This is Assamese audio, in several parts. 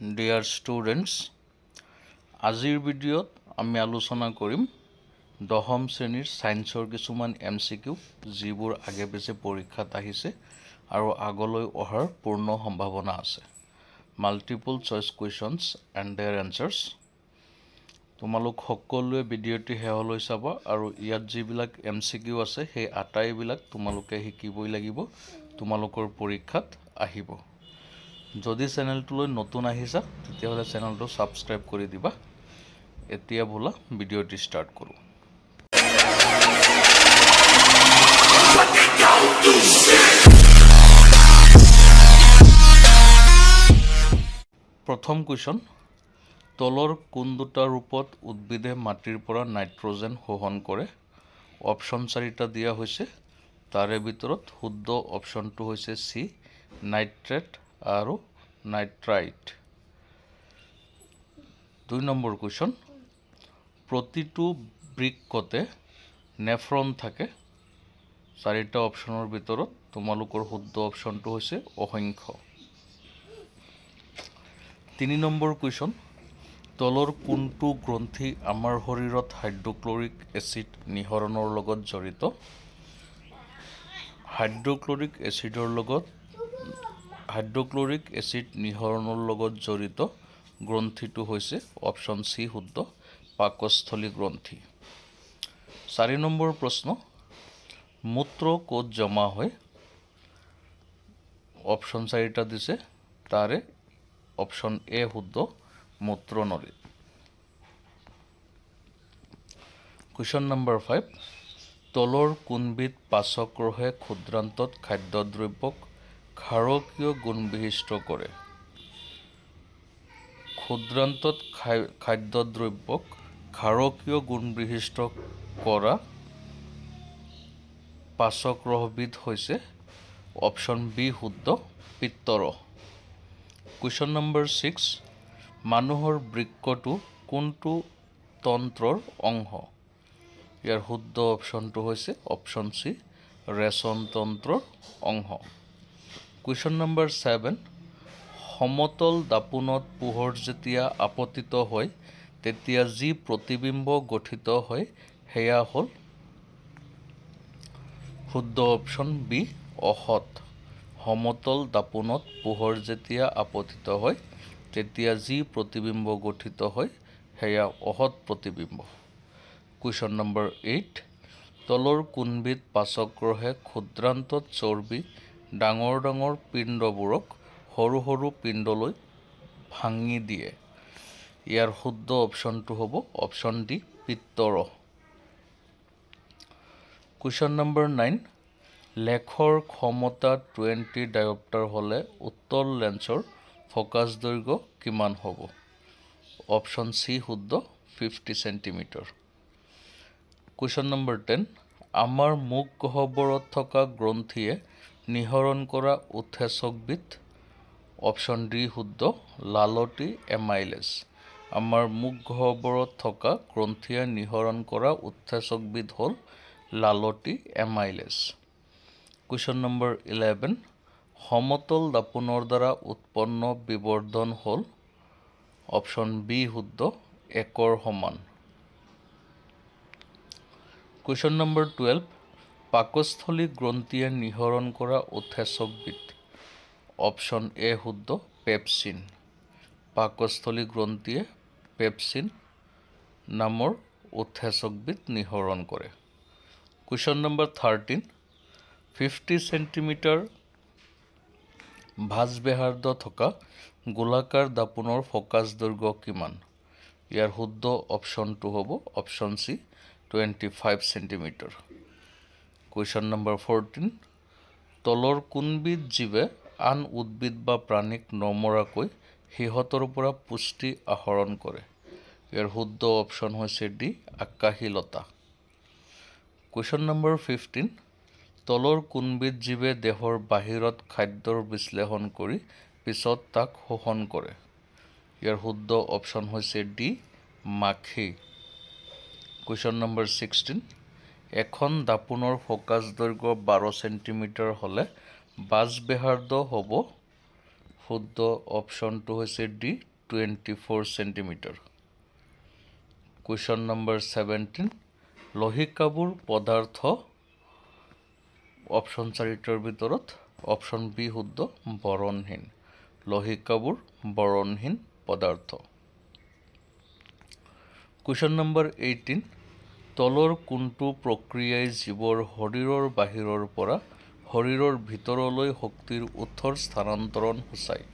Dear students, আজিৰ ভিডিঅ'ত আমি আলোচনা কৰিম দশম শ্ৰেণীৰ সায়েন্সৰ কিছুমান MCQ যিবোৰ আগে পিছে পৰীক্ষাত আহিছে আৰু আগলৈ অহাৰ পূৰ্ণ সম্ভাৱনা আছে। Multiple choice questions and there answers. তোমালোক সকলোৱে ভিডিঅ'টি শেষলৈ চাবা আৰু ইয়াত যিবিলাক MCQ আছে সেই আটাইবিলাক তোমালোকে শিকিবই লাগিব, তোমালোকৰ পৰীক্ষাত আহিব। যদি চেনেলটোলৈ নতুন আহিছা তেতিয়াহ'লে চেনেলটো সাবস্ক্ৰাইব কৰি দিবা। এতিয়া বলা ভিডিঅ'টি ষ্টাৰ্ট কৰোঁ। প্ৰথম কুৱেশ্যন, তলৰ কোন দুটা ৰূপত উদ্ভিদে মাটিৰ পৰা নাইট্ৰজেন শোষণ কৰে? অপশ্যন 4টা দিয়া হৈছে, তাৰে ভিতৰত শুদ্ধ অপশ্যনটো হৈছে চি, নাইট্ৰেট আৰু নাইট্ৰাইট। 2 নম্বৰ কুৱেশ্যন, প্ৰতিটো বৃক্কতে নেফ্ৰন থাকে। 4টা অপশ্যনৰ ভিতৰত তোমালোকৰ শুদ্ধ অপশ্যনটো হৈছে অসংখ্য। 3 নম্বৰ কুৱেশ্যন, তলৰ কোনটো গ্ৰন্থি আমাৰ শৰীৰত হাইড্ৰক্লৰিক এচিড নিঃসৰণৰ লগত জড়িত? হাইড্ৰক্লৰিক এচিড নিঃসৰণৰ লগত জড়িত গ্ৰন্থিটো হৈছে অপশ্যন চি শুদ্ধ, পাকস্থলী গ্ৰন্থি। 4 নম্বৰ প্ৰশ্ন, মূত্ৰ ক'ত জমা হয়? অপশ্যন 4টা দিছে, তাৰে অপশ্যন এ শুদ্ধ, মূত্ৰনলীত। কুৱেশ্যন নম্বৰ 5, তলৰ কোনবিধ পাচক ৰসে ক্ষুদ্ৰান্তত খাদ্যদ্ৰব্যক ক্ষাৰকীয় গুণবিশিষ্ট কৰে? ক্ষুদ্ৰান্তত খাদ্যদ্ৰব্যক ক্ষাৰকীয় গুণবিশিষ্ট কৰা পাচক ৰসবিধ হৈছে অপশ্যন বি শুদ্ধ, পিত্তৰস। কুৱেশ্যন নম্বৰ 6, মানুহৰ বৃক্কটো কোনটো তন্ত্ৰৰ অংশ? ইয়াৰ শুদ্ধ অপশ্যনটো হৈছে অপশ্যন চি, ৰেচন তন্ত্ৰৰ অংশ। কুৱেশ্যন নম্বৰ 7, সমতল দাপোনত পোহৰ যেতিয়া আপতিত হয় তেতিয়া যি প্ৰতিবিম্ব গঠিত হয় সেয়া হ'ল শুদ্ধ অপশ্যন বি, অসৎ। সমতল দাপোনত পোহৰ যেতিয়া আপতিত হয় তেতিয়া যি প্ৰতিবিম্ব গঠিত হয় সেয়া অসৎ প্ৰতিবিম্ব। কুৱেশ্যন নম্বৰ 8, তলৰ কোনবিধ পাচক ৰসে ক্ষুদ্ৰান্তত চৰ্বি ডাঙৰ ডাঙৰ পিণ্ডবোৰক সৰু সৰু পিণ্ডলৈ ভাঙি দিয়ে? ইয়াৰ শুদ্ধ অপশ্যনটো হ'ব অপশ্যন ডি, পিত্তৰস। কুৱেশ্যন নম্বৰ 9, লেখৰ ক্ষমতা 20 ডায়োপ্টাৰ হ'লে উত্তল লেন্সৰ ফ'কাছ দৈৰ্ঘ্য কিমান হ'ব? অপশ্যন চি শুদ্ধ, 50 চেণ্টিমিটাৰ। কুৱেশ্যন নম্বৰ 10, আমাৰ মুখ গহ্বৰত থকা গ্ৰন্থিয়ে নিঃসৰণ কৰা উৎসেচকবিধ? অপশ্যন ডি শুদ্ধ, লালটি এমাইলেজ। আমাৰ মুখ গহ্বৰত থকা গ্ৰন্থিয়ে নিঃসৰণ কৰা উৎসেচকবিধ হ'ল লালটি এমাইলেজ। কুৱেশ্যন নম্বৰ 11, সমতল দাপোনৰ দ্বাৰা উৎপন্ন বিবৰ্ধন হ'ল? অপশ্যন বি শুদ্ধ, 1 সমান। কুৱেশ্যন নম্বৰ 12, পাকস্থলী গ্ৰন্থিয়ে নিঃসৰণ কৰা উৎসেচকবিধ? অপশ্যন এ শুদ্ধ, পেপচিন। পাকস্থলী গ্ৰন্থিয়ে পেপচিন নামৰ উৎসেচকবিধ নিঃসৰণ কৰে। কুৱেশ্যন নম্বৰ 13, 50 চেণ্টিমিটাৰ ভাঁজবেহাৰ্দ থকা গোলাকাৰ দাপোনৰ ফ'কাছ দৈৰ্ঘ্য কিমান? ইয়াৰ শুদ্ধ অপশ্যনটো হ'ব option C, 25 centimetre. Question number 14, তলৰ কোনবিধ জীৱে আন উদ্ভিদ বা প্ৰাণীক নমৰাকৈ সিহঁতৰ পৰা পুষ্টি আহৰণ কৰে? ইয়াৰ শুদ্ধ অপশ্যন হৈছে ডি, আকাশীলতা। কুৱেশ্যন নম্বৰ 15, তলৰ কোনবিধ জীৱে দেহৰ বাহিৰত খাদ্যৰ বিশ্লেষণ কৰি পিছত তাক শোষণ কৰে? ইয়াৰ শুদ্ধ অপশ্যন হৈছে ডি, মাখি। কুৱেশ্যন নম্বৰ 16, এখন দাপোনৰ ফ'কাছ দৈৰ্ঘ্য 12 চেণ্টিমিটাৰ হ'লে বাজবেহাৰ্দ হ'ব? শুদ্ধ অপশ্যনটো হৈছে ডি, 24 সেন্টিমিটাৰ। কুৱেশ্যন নম্বৰ 17 লহিকাবোৰ পদাৰ্থ অপশ্যন 4টাৰ ভিতৰত অপশ্যন বি শুদ্ধ বৰণহীন। লহিকাবোৰ বৰণহীন পদাৰ্থ। কুৱেশ্যন নম্বৰ 18 তলৰ কোনটো প্ৰক্ৰিয়াই জীৱৰ শৰীৰৰ বাহিৰৰ পৰা শৰীৰৰ ভিতৰলৈ শক্তিৰ উৎসৰ স্থানান্তৰণ সূচায়?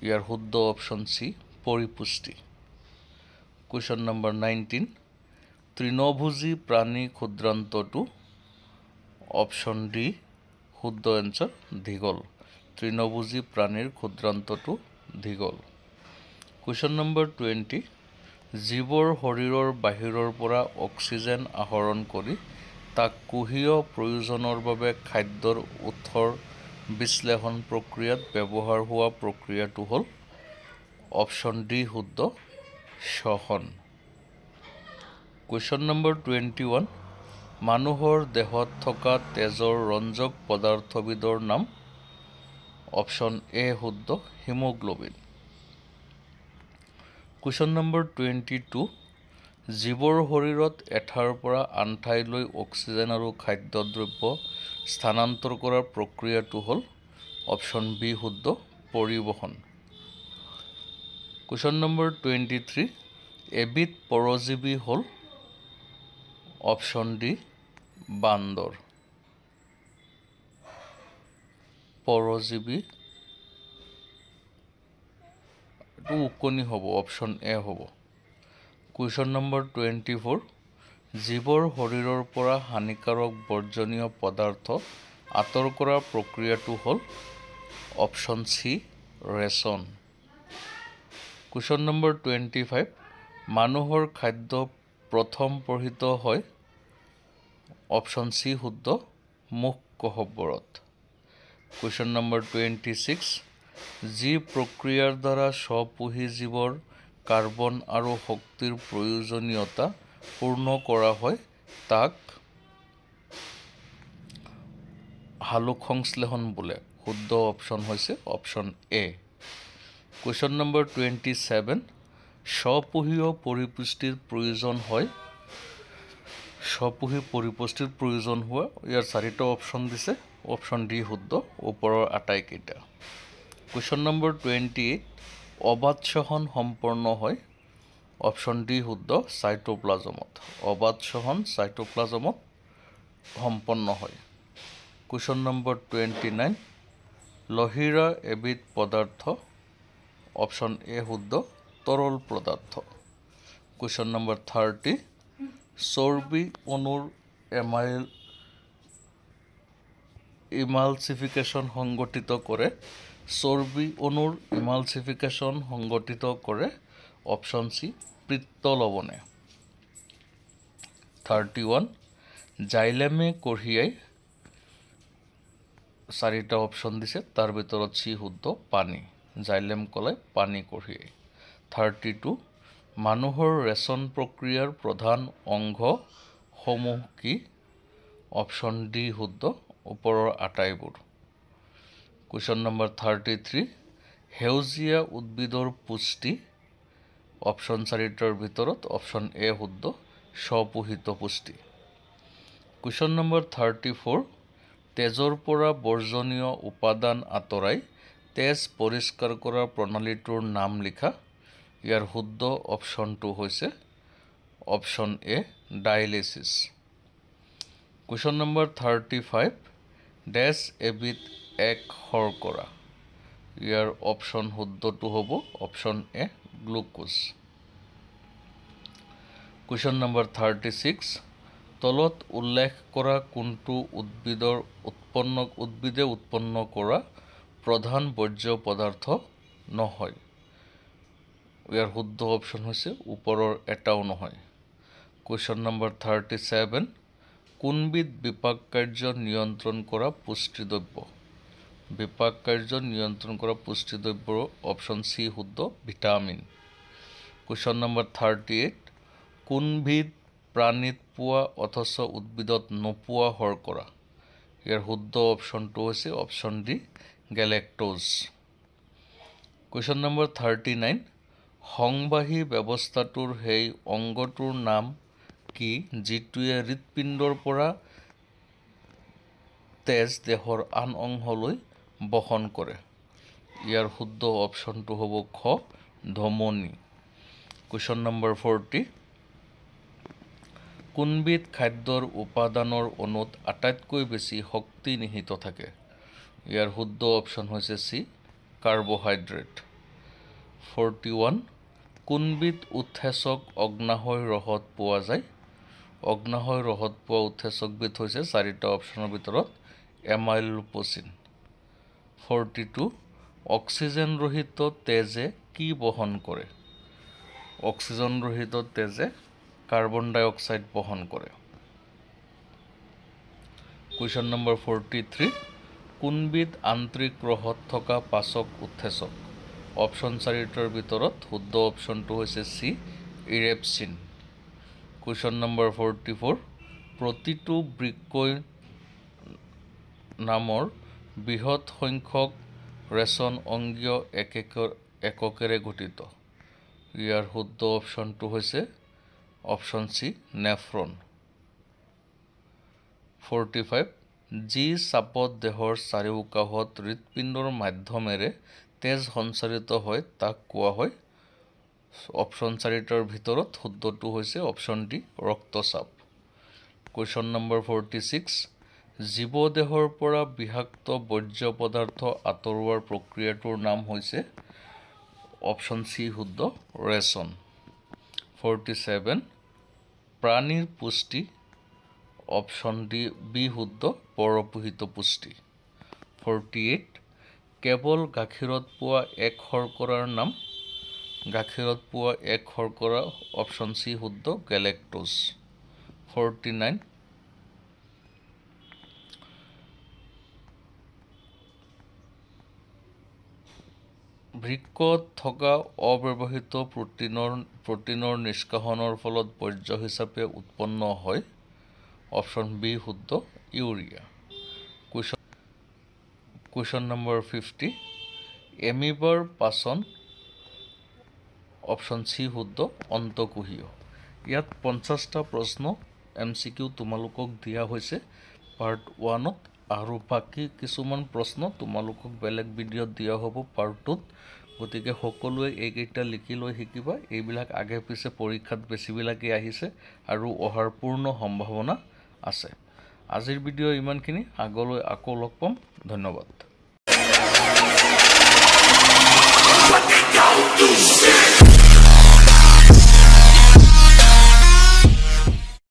ইয়াৰ শুদ্ধ অপশ্যন চি পৰিপুষ্টি। কুৱেশ্যন নম্বৰ 19 তৃণভোজী প্ৰাণী ক্ষুদ্ৰান্তটো অপশ্যন ডি শুদ্ধ এনচাৰ দীঘল। তৃণভোজী প্ৰাণীৰ ক্ষুদ্ৰান্তটো দীঘল। কুৱেশ্যন নম্বৰ 20 জীৱৰ শৰীৰৰ বাহিৰৰ পৰা অক্সিজেন আহৰণ কৰি তাক কোষীয় প্ৰয়োজনৰ বাবে খাদ্যৰ উৎসৰ বিশ্লেষণ প্ৰক্ৰিয়াত ব্যৱহাৰ হোৱা প্ৰক্ৰিয়াটো হ'ল অপশ্যন ডি শুদ্ধ শ্বসন। কুৱেশ্যন নম্বৰ 21 মানুহৰ দেহত থকা তেজৰ ৰঞ্জক পদাৰ্থবিধৰ নাম অপশ্যন এ শুদ্ধ হিমোগ্ল'বিন। কুৱেশ্যন নম্বৰ 22 জীৱৰ শৰীৰত এঠাইৰ পৰা আন ঠাইলৈ অক্সিজেন আৰু খাদ্যদ্ৰব্য স্থানান্তৰ কৰাৰ প্ৰক্ৰিয়াটো হ'ল অপশ্যন বি শুদ্ধ পৰিবহণ। কুৱেশ্যন নম্বৰ 23 এবিধ পৰজীৱী হ'ল অপশ্যন ডি বান্দৰ। পৰজীৱী এইটো উকনি হ'ব অপশ্যন এ হ'ব। কুৱেশ্যন নম্বৰ 24 জীৱৰ শৰীৰৰ পৰা হানিকাৰক বৰ্জনীয় পদাৰ্থ আঁতৰ কৰাৰ প্ৰক্ৰিয়াটো হ'ল option C ration. Question number 25 মানুহৰ খাদ্য প্ৰথম প্ৰহিত হয় অপশ্যন চি শুদ্ধ মুখ গহ্বৰত। কুৱেশ্যন নম্বৰ 26 যি প্ৰক্ৰিয়াৰ দ্বাৰা স্বপোষী জীৱৰ কাৰ্বন আৰু শক্তিৰ প্ৰয়োজনীয়তা পূৰ্ণ কৰা হয় তাক সালোকসংশ্লেষণ বোলে। শুদ্ধ অপশ্যন হৈছে অপশ্যন এ। কুৱেশ্যন নম্বৰ 27 স্বপোষীয় পৰিপুষ্টিৰ প্ৰয়োজন হয় স্বপোষী পৰিপুষ্টিৰ প্ৰয়োজন হোৱা ইয়াৰ 4টা অপশ্যন দিছে অপশ্যন ডি শুদ্ধ ওপৰৰ আটাইকেইটা। কুৱেশ্যন নম্বৰ 28 অবাধ শ্বসন সম্পন্ন হয় অপশ্যন ডি শুদ্ধ চাইটোপ্লাজমত। অবাধ শ্বসন চাইটোপ্লাজমত সম্পন্ন হয়। কুৱেশ্যন নম্বৰ 29 লহিৰা এবিধ পদাৰ্থ অপশ্যন এ শুদ্ধ তৰল পদাৰ্থ। কুৱেশ্যন নম্বৰ 30 চৰ্বি অণুৰ ইমালচিফিকেশ্যন সংগঠিত কৰে চৰ্বি অণুৰ ইমালচিফিকেশ্যন সংগঠিত কৰে অপশ্যন চি পিত্ত লৱণে। 31 জাইলেমে কঢ়িয়াই 4টা অপশ্যন দিছে তাৰ ভিতৰত চি শুদ্ধ পানী। জাইলেম ক'লে পানী কঢ়িয়াই। 32 মানুহৰ ৰেচন প্ৰক্ৰিয়াৰ প্ৰধান অংশসমূহ কি অপশ্যন ডি শুদ্ধ ওপৰৰ আটাইবোৰ। কুৱেশ্যন নম্বৰ 33 সেউজীয়া উদ্ভিদৰ পুষ্টি অপশ্যন 4টাৰ ভিতৰত অপশ্যন এ শুদ্ধ স্বপোষিত পুষ্টি। কুৱেশ্যন নম্বৰ 34 তেজৰ পৰা বৰ্জনীয় উপাদান আঁতৰাই তেজ পৰিষ্কাৰ কৰাৰ প্ৰণালীটোৰ নাম লিখা। ইয়াৰ শুদ্ধ অপশ্যনটো হৈছে option A dialysis. Question number 35 ডেছ এবিধ এক শৰ্কৰা। ইয়াৰ অপশ্যন শুদ্ধটো হ'ব option A glucose. Question number 36 তলত উল্লেখ কৰা কোনটো উদ্ভিদে উৎপন্ন কৰা প্ৰধান বৰ্জ্য পদাৰ্থ নহয়? ইয়াৰ শুদ্ধ অপশ্যন হৈছে ওপৰৰ এটাও নহয়। কুৱেশ্যন নম্বৰ 37 কোনবিধ বিপাক কাৰ্য নিয়ন্ত্ৰণ কৰা পুষ্টিদ্ৰব্য? বিপাক কাৰ্য নিয়ন্ত্ৰণ কৰা পুষ্টিদ্ৰব্য অপশ্যন চি শুদ্ধ ভিটামিন। কুৱেশ্যন নম্বৰ 38 কোনবিধ প্ৰাণীত পোৱা অথচ উদ্ভিদত নোপোৱা শৰ্কৰা? ইয়াৰ শুদ্ধ অপশ্যনটো হৈছে অপশ্যন ডি গেলেক্টোজ। কুৱেশ্যন নম্বৰ 39 সংবাহী ব্যৱস্থাটোৰ সেই অংগটোৰ নাম কি যিটোৱে হৃৎপিণ্ডৰ পৰা তেজ দেহৰ আন অংশলৈ বহন কৰে ইয়াৰ শুদ্ধ অপশ্যনটো হ'ব খ ধমনী কুৱেশ্যন নম্বৰ 40 কোনবিধ খাদ্যৰ উপাদানৰ অণুত আটাইতকৈ বেছি শক্তি নিহিত থাকে ইয়াৰ শুদ্ধ অপশ্যন হৈছে চি কাৰ্বহাইড্ৰেট 41 কোনবিধ উৎসেচক অগ্নাশয় ৰসত পোৱা যায় অগ্নাশয় ৰসত পোৱা উৎসেচকবিধ হৈছে চাৰিটা অপশ্যনৰ ভিতৰত এমাইলোপচিন 42 অক্সিজেন ৰহিত তেজে কি বহন কৰে অক্সিজেন ৰহিত তেজে কাৰ্বন ডাই অক্সাইড বহন কৰে কুৱেশ্যন নম্বৰ 43 কোনবিধ আন্তৰিক ৰসত থকা পাচক উৎসেচক অপশ্যন চাৰিটাৰ ভিতৰত শুদ্ধ অপশ্যনটো হৈছে চি ইৰেপচিন কুৱেশ্যন নম্বৰ 44 প্ৰতিটো বৃক্কই নামৰ বৃহৎ সংখ্যক ৰেচন অংগীয় এককেৰে গঠিত ইয়াৰ শুদ্ধ অপশ্যনটো হৈছে অপশ্যন চি নেফ্ৰন 45 যি চাপত দেহৰ চাৰিওকাষত হৃৎপিণ্ডৰ মাধ্যমেৰে তেজ সঞ্চাৰিত হয় তাক কোৱা হয় অপশ্যন চাৰিটাৰ ভিতৰত শুদ্ধটো হৈছে অপশ্যন ডি ৰক্তচাপ কুৱেশ্যন নম্বৰ 46 জীৱদেহৰ পৰা বিষাক্ত বৰ্জ্য পদাৰ্থ আঁতৰোৱাৰ প্ৰক্ৰিয়াটোৰ নাম হৈছে অপশ্যন চি শুদ্ধ ৰেচন 47 প্ৰাণীৰ পুষ্টি অপশ্যন ডি বি শুদ্ধ পৰপোষিত পুষ্টি 48 কেৱল গাখীৰত পোৱা এক শৰ্কৰাৰ নাম গাখীৰত পোৱা এক শৰ্কৰা অপশ্যন চি শুদ্ধ গেলেক্টোজ 49 বৃক্কত থকা অব্যৱহৃত প্ৰটিনৰ নিষ্কাশনৰ ফলত বৰ্জ্য হিচাপে উৎপন্ন হয় অপশ্যন বি শুদ্ধ ইউৰিয়া কুৱেশ্যন নম্বৰ 50 এমিবাৰ পাচন অপশ্যন চি শুদ্ধ অন্তকোষীয় ইয়াত 50টা প্ৰশ্ন MCQ তোমালোকক দিয়া হৈছে পাৰ্ট 1ত আৰু বাকি কিছুমান প্ৰশ্ন তোমালোকক বেলেগ ভিডিঅ'ত দিয়া হ'ব পাৰ্ট 2ত গতিকে সকলোৱে এইকেইটা লিখি লৈ শিকিবা এইবিলাক আগে পিছে পৰীক্ষাত বেছিবিলাকেই আহিছে আৰু অহাৰ পূৰ্ণ সম্ভাৱনা আছে আজিৰ ভিডিঅ' ইমানখিনি আগলৈ আকৌ লগ পাম ধন্যবাদ